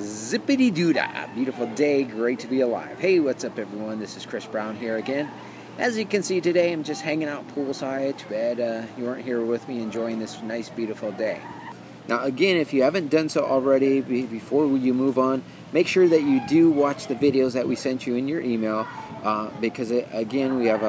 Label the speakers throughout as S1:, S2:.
S1: Zippity-doo-dah. Beautiful day, great to be alive. Hey, what's up everyone? This is Chris Brown here again. As you can see today, I'm just hanging out poolside. Too bad you weren't here with me enjoying this nice, beautiful day. Now again, if you haven't done so already, before you move on, make sure that you do watch the videos that we sent you in your email because again, we have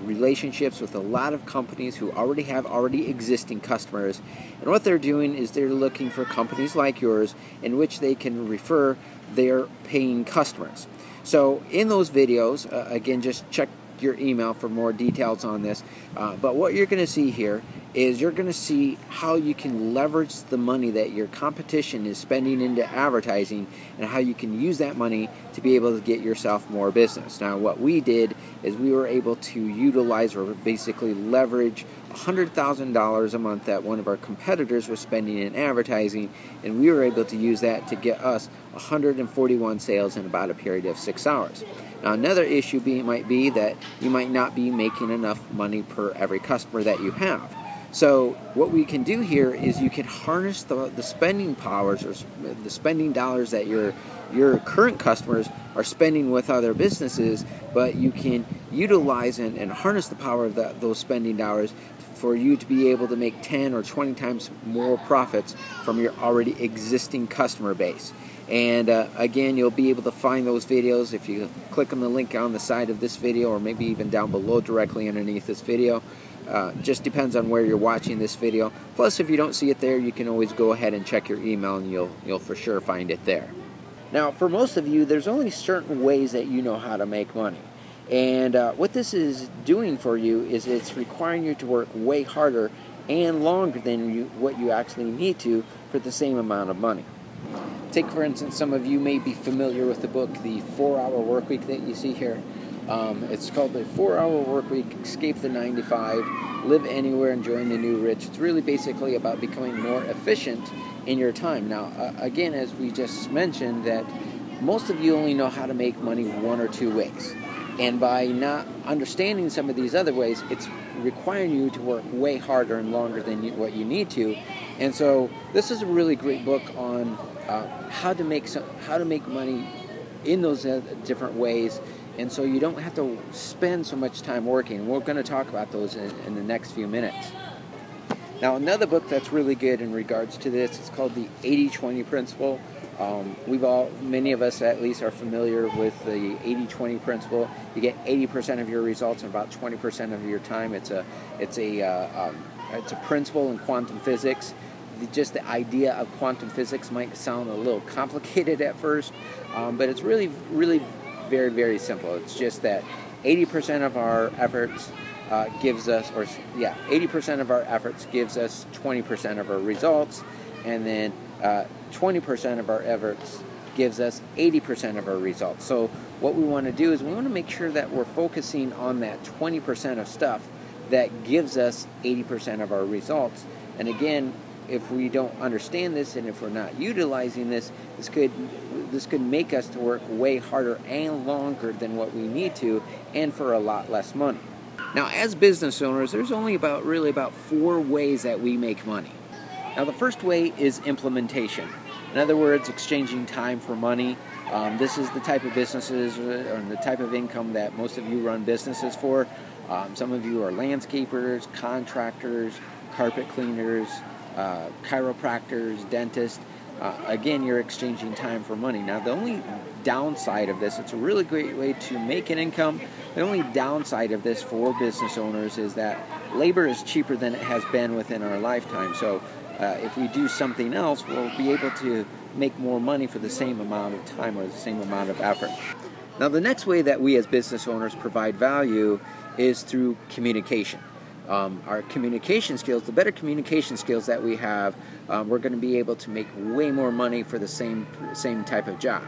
S1: relationships with a lot of companies who have existing customers, and what they're doing is they're looking for companies like yours in which they can refer their paying customers. So in those videos, again, just check your email for more details on this, but what you're going to see here is you're going to see how you can leverage the money that your competition is spending into advertising and how you can use that money to be able to get yourself more business. Now what we did is we were able to utilize or basically leverage $100,000 a month that one of our competitors was spending in advertising, and we were able to use that to get us 141 sales in about a period of 6 hours. Now another issue might be that you might not be making enough money per every customer that you have. So what we can do here is you can harness the spending powers or the spending dollars that your current customers are spending with other businesses, but you can utilize and harness the power of those spending dollars for you to be able to make 10 or 20 times more profits from your already existing customer base. And again, you'll be able to find those videos if you click on the link on the side of this video, or maybe even down below directly underneath this video. Just depends on where you're watching this video. Plus, if you don't see it there, you can always go ahead and check your email and you'll for sure find it there. Now, for most of you, there's only certain ways that you know how to make money. And what this is doing for you is it's requiring you to work way harder and longer than what you actually need to for the same amount of money. Take, for instance, some of you may be familiar with the book, The 4-Hour Workweek, that you see here. It's called The 4-Hour Workweek, Escape the 9 to 5, Live Anywhere and Join the New Rich. It's really basically about becoming more efficient in your time. Now, again, as we just mentioned, that most of you only know how to make money one or two ways. And by not understanding some of these other ways, it's requiring you to work way harder and longer than what you need to. And so this is a really great book on how to make money in those different ways, and so you don't have to spend so much time working. We're going to talk about those in the next few minutes. Now, another book that's really good in regards to this is called the 80-20 Principle. Many of us at least are familiar with the 80-20 principle. You get 80% of your results in about 20% of your time. It's a principle in quantum physics. Just the idea of quantum physics might sound a little complicated at first, but it's really, really very, very simple. It's just that 80% of our efforts gives us 20% of our results, and then 20% of our efforts gives us 80% of our results. So what we want to do is we want to make sure that we're focusing on that 20% of stuff that gives us 80% of our results. And again, if we don't understand this and if we're not utilizing this, this could make us to work way harder and longer than what we need to, and for a lot less money. Now, as business owners, there's only about 4 ways that we make money. Now, the first way is implementation. In other words, exchanging time for money. This is the type of businesses or the type of income that most of you run businesses for. Some of you are landscapers, contractors, carpet cleaners, chiropractors, dentists. Again, you're exchanging time for money. Now, the only downside of this, it's a really great way to make an income. The only downside of this for business owners is that labor is cheaper than it has been within our lifetime. So if we do something else, we'll be able to make more money for the same amount of time or the same amount of effort. Now, the next way that we as business owners provide value is through communication. Our communication skills, the better communication skills that we have, we're going to be able to make way more money for the same type of job.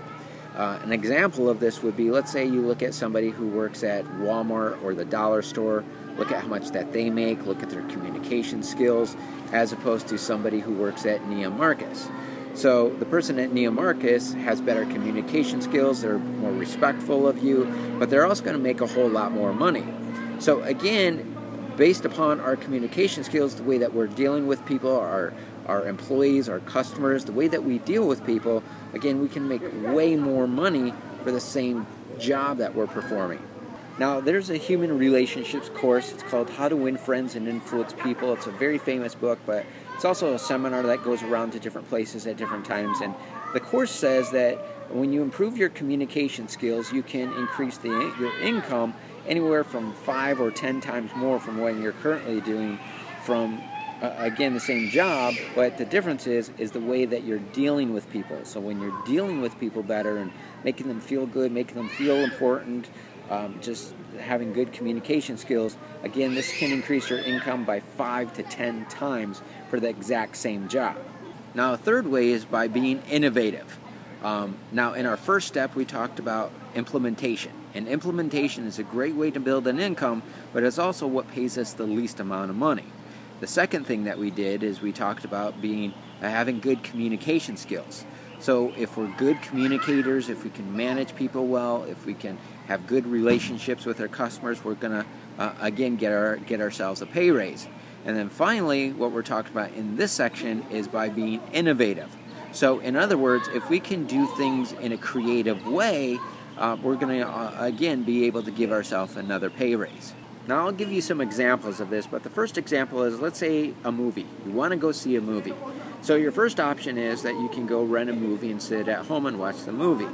S1: An example of this would be, let's say you look at somebody who works at Walmart or the dollar store, look at how much that they make, look at their communication skills, as opposed to somebody who works at Neiman Marcus. So the person at Neiman Marcus has better communication skills, they're more respectful of you, but they're also going to make a whole lot more money. So again, based upon our communication skills, the way that we're dealing with people, our our employees, our customers, the way that we deal with people, again, we can make way more money for the same job that we're performing. Now, there's a human relationships course. It's called How to Win Friends and Influence People. It's a very famous book, but it's also a seminar that goes around to different places at different times. And the course says that when you improve your communication skills, you can increase your income anywhere from 5 or 10 times more from what you're currently doing from, again, the same job, but the difference is the way that you're dealing with people. So when you're dealing with people better and making them feel good, making them feel important, just having good communication skills, again, this can increase your income by 5 to 10 times for the exact same job. Now, a third way is by being innovative. Now, in our first step, we talked about implementation. And implementation is a great way to build an income, but it's also what pays us the least amount of money. The second thing that we did is we talked about having good communication skills. So if we're good communicators, if we can manage people well, if we can have good relationships with our customers, we're going to, again, get ourselves a pay raise. And then finally, what we're talking about in this section is by being innovative. So in other words, if we can do things in a creative way, we're going to, again, be able to give ourselves another pay raise. Now, I'll give you some examples of this, but the first example is, let's say, a movie. You want to go see a movie. So your first option is that you can go rent a movie and sit at home and watch the movie.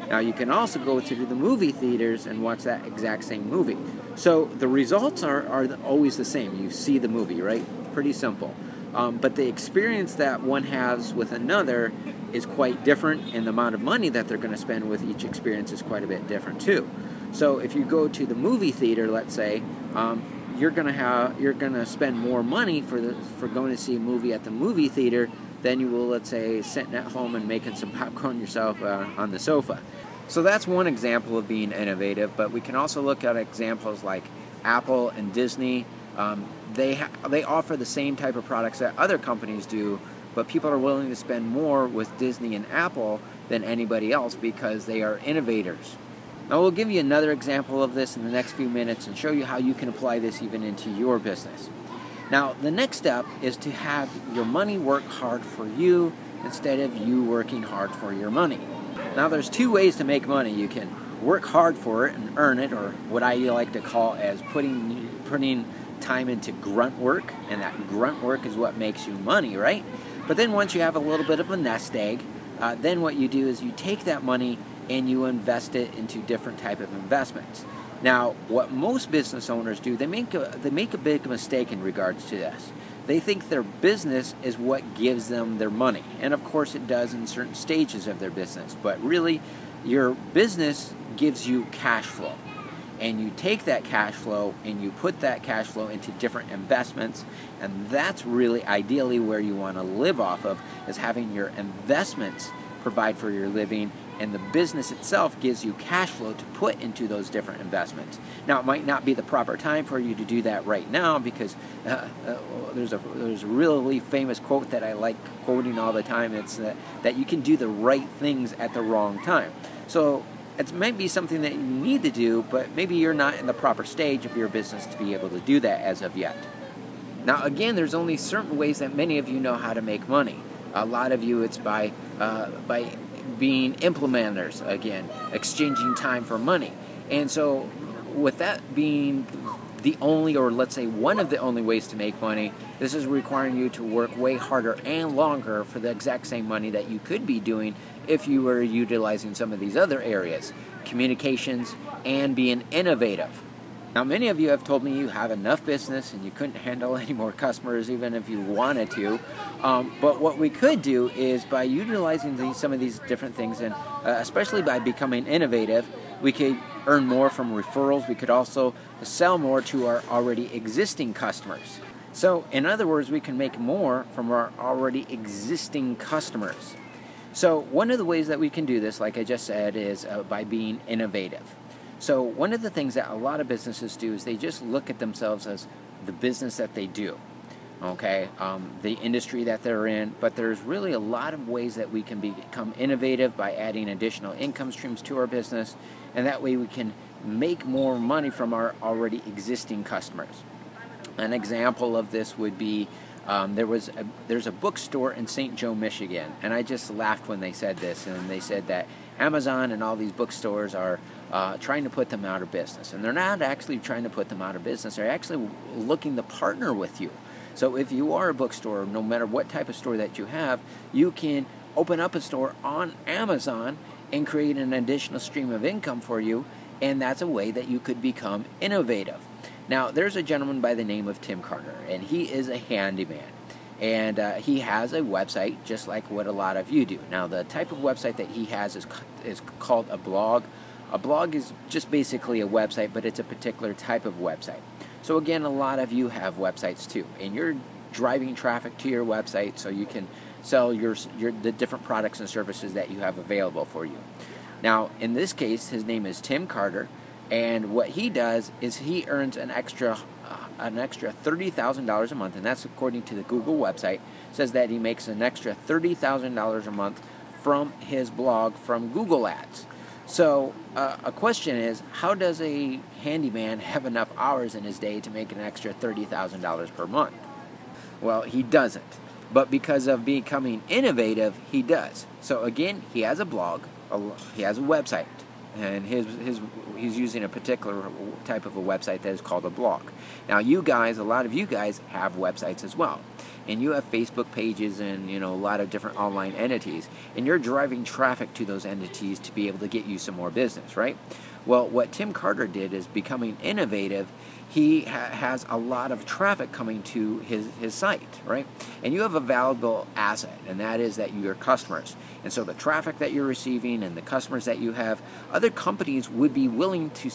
S1: Now, you can also go to the movie theaters and watch that exact same movie. So the results are always the same. You see the movie, right? Pretty simple. But the experience that one has with another is quite different, and the amount of money that they're going to spend with each experience is quite a bit different too. So if you go to the movie theater, let's say, you're going to spend more money for going to see a movie at the movie theater than you will, let's say, sitting at home and making some popcorn yourself on the sofa. So that's one example of being innovative, but we can also look at examples like Apple and Disney. They offer the same type of products that other companies do, but people are willing to spend more with Disney and Apple than anybody else because they are innovators. Now, we'll give you another example of this in the next few minutes and show you how you can apply this even into your business. Now, the next step is to have your money work hard for you instead of you working hard for your money. Now, there's two ways to make money. You can work hard for it and earn it, or what I like to call as putting time into grunt work, and that grunt work is what makes you money, right? But then once you have a little bit of a nest egg, then what you do is you take that money and you invest it into different type of investments. Now, what most business owners do, they make a big mistake in regards to this. They think their business is what gives them their money. And of course it does in certain stages of their business. But really, your business gives you cash flow. And you take that cash flow and you put that cash flow into different investments. And that's really ideally where you want to live off of, is having your investments provide for your living, and the business itself gives you cash flow to put into those different investments. Now, it might not be the proper time for you to do that right now, because there's a really famous quote that I like quoting all the time. It's that you can do the right things at the wrong time. So it might be something that you need to do, but maybe you're not in the proper stage of your business to be able to do that as of yet. Now, again, there's only certain ways that many of you know how to make money. A lot of you, it's by being implementers, again, exchanging time for money. And so with that being the only, or let's say one of the only ways to make money, this is requiring you to work way harder and longer for the exact same money that you could be doing if you were utilizing some of these other areas, communications and being innovative. Now, many of you have told me you have enough business and you couldn't handle any more customers even if you wanted to. But what we could do is, by utilizing some of these different things, and especially by becoming innovative, we could earn more from referrals. We could also sell more to our already existing customers. So, in other words, we can make more from our already existing customers. So, one of the ways that we can do this, like I just said, is by being innovative. So one of the things that a lot of businesses do is they just look at themselves as the business that they do, okay, the industry that they're in, but there's really a lot of ways that we can become innovative by adding additional income streams to our business, and that way we can make more money from our already existing customers. An example of this would be There's a bookstore in St. Joe, Michigan, and I just laughed when they said this, and they said that Amazon and all these bookstores are trying to put them out of business, and they're not actually trying to put them out of business. They're actually looking to partner with you. So if you are a bookstore, no matter what type of store that you have, you can open up a store on Amazon and create an additional stream of income for you, and that's a way that you could become innovative. Now, there's a gentleman by the name of Tim Carter, and he is a handyman, and he has a website just like what a lot of you do. Now, the type of website that he has is called a blog. A blog is just basically a website, but it's a particular type of website. So again, a lot of you have websites too, and you're driving traffic to your website so you can sell the different products and services that you have available for you. Now, in this case, his name is Tim Carter, and what he does is he earns an extra $30,000 a month, and that's according to the Google website. It says that he makes an extra $30,000 a month from his blog from Google Ads. So a question is, how does a handyman have enough hours in his day to make an extra $30,000 per month? Well, he doesn't. But because of becoming innovative, he does. So again, he has a blog, he has a website, and he's using a particular type of a website that is called a blog. Now, you guys, a lot of you guys have websites as well, and you have Facebook pages and a lot of different online entities, and you're driving traffic to those entities to be able to get you some more business, right? Well, what Tim Carter did is becoming innovative. He has a lot of traffic coming to his site, right? And you have a valuable asset, and that is that your customers. And so the traffic that you're receiving and the customers that you have, other companies would be willing to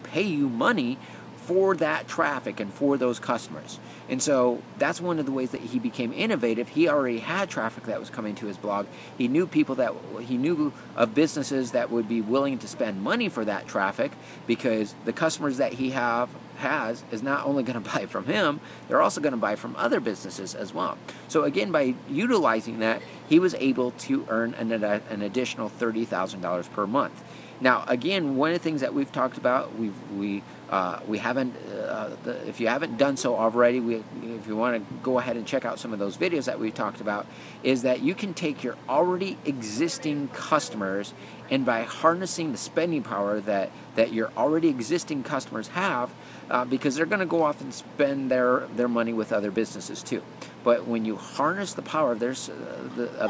S1: pay you money for that traffic and for those customers. And so that's one of the ways that he became innovative. He already had traffic that was coming to his blog. He knew he knew of businesses that would be willing to spend money for that traffic, because the customers that he has is not only going to buy from him, they're also going to buy from other businesses as well. So again, by utilizing that, he was able to earn an additional $30,000 per month. Now, again, one of the things that we've talked about, we haven't, if you haven't done so already, if you want to go ahead and check out some of those videos that we talked about, is that you can take your already existing customers, and by harnessing the spending power that your already existing customers have, because they're going to go off and spend their money with other businesses too. But when you harness the power of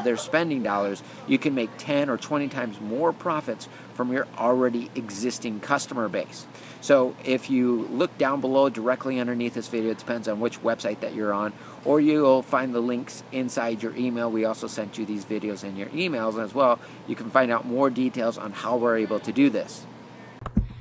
S1: their spending dollars, you can make 10 or 20 times more profits from your already existing customer base. So if you look down below directly underneath this video, it depends on which website that you're on, or you'll find the links inside your email. We also sent you these videos in your emails as well. You can find out more details on how we're able to do this.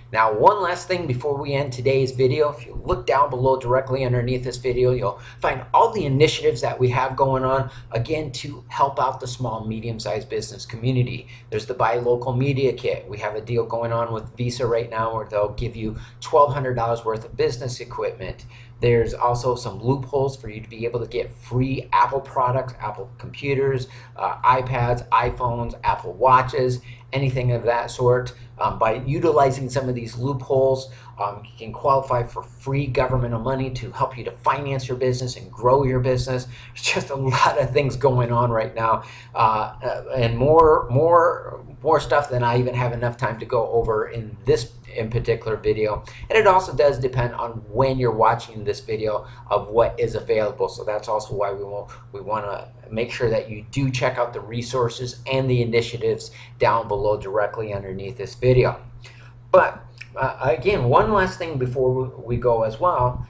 S1: Now, one last thing before we end today's video. If you look down below directly underneath this video, you'll find all the initiatives that we have going on, again, to help out the small, medium-sized business community. There's the Buy Local Media Kit. We have a deal going on with Visa right now where they'll give you $1,200 worth of business equipment. There's also some loopholes for you to be able to get free Apple products, Apple computers, iPads, iPhones, Apple Watches, anything of that sort. By utilizing some of these loopholes, you can qualify for free governmental money to help you to finance your business and grow your business. There's just a lot of things going on right now, and more stuff than I even have enough time to go over in this particular video. And it also does depend on when you're watching this video of what is available. So that's also why we want to make sure that you do check out the resources and the initiatives down below directly underneath this video. But again, one last thing before we go as well.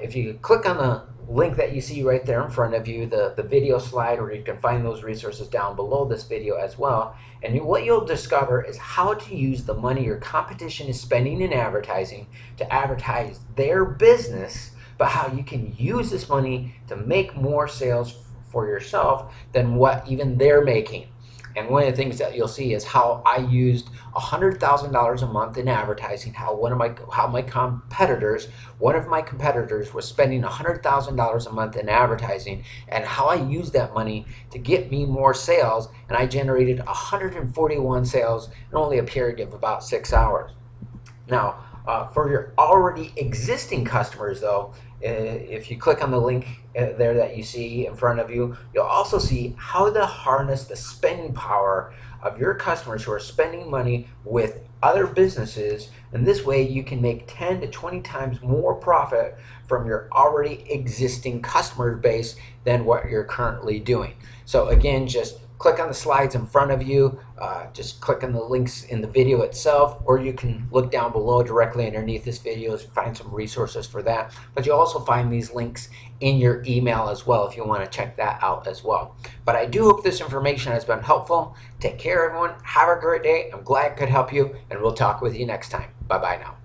S1: If you click on the link that you see right there in front of you, the video slide, or you can find those resources down below this video as well. And what you'll discover is how to use the money your competition is spending in advertising to advertise their business, but how you can use this money to make more sales for yourself than what even they're making. And one of the things that you'll see is how I used $100,000 a month in advertising, how one of my competitors was spending $100,000 a month in advertising, and how I used that money to get me more sales, and I generated 141 sales in only a period of about 6 hours. Now, For your already existing customers, though, if you click on the link there that you see in front of you, you'll also see how to harness the spending power of your customers who are spending money with other businesses, and this way you can make 10 to 20 times more profit from your already existing customer base than what you're currently doing. So again, just click on the slides in front of you, just click on the links in the video itself, or you can look down below directly underneath this video and find some resources for that. But you'll also find these links in your email as well if you want to check that out as well. But I do hope this information has been helpful. Take care, everyone. Have a great day. I'm glad I could help you, and we'll talk with you next time. Bye-bye now.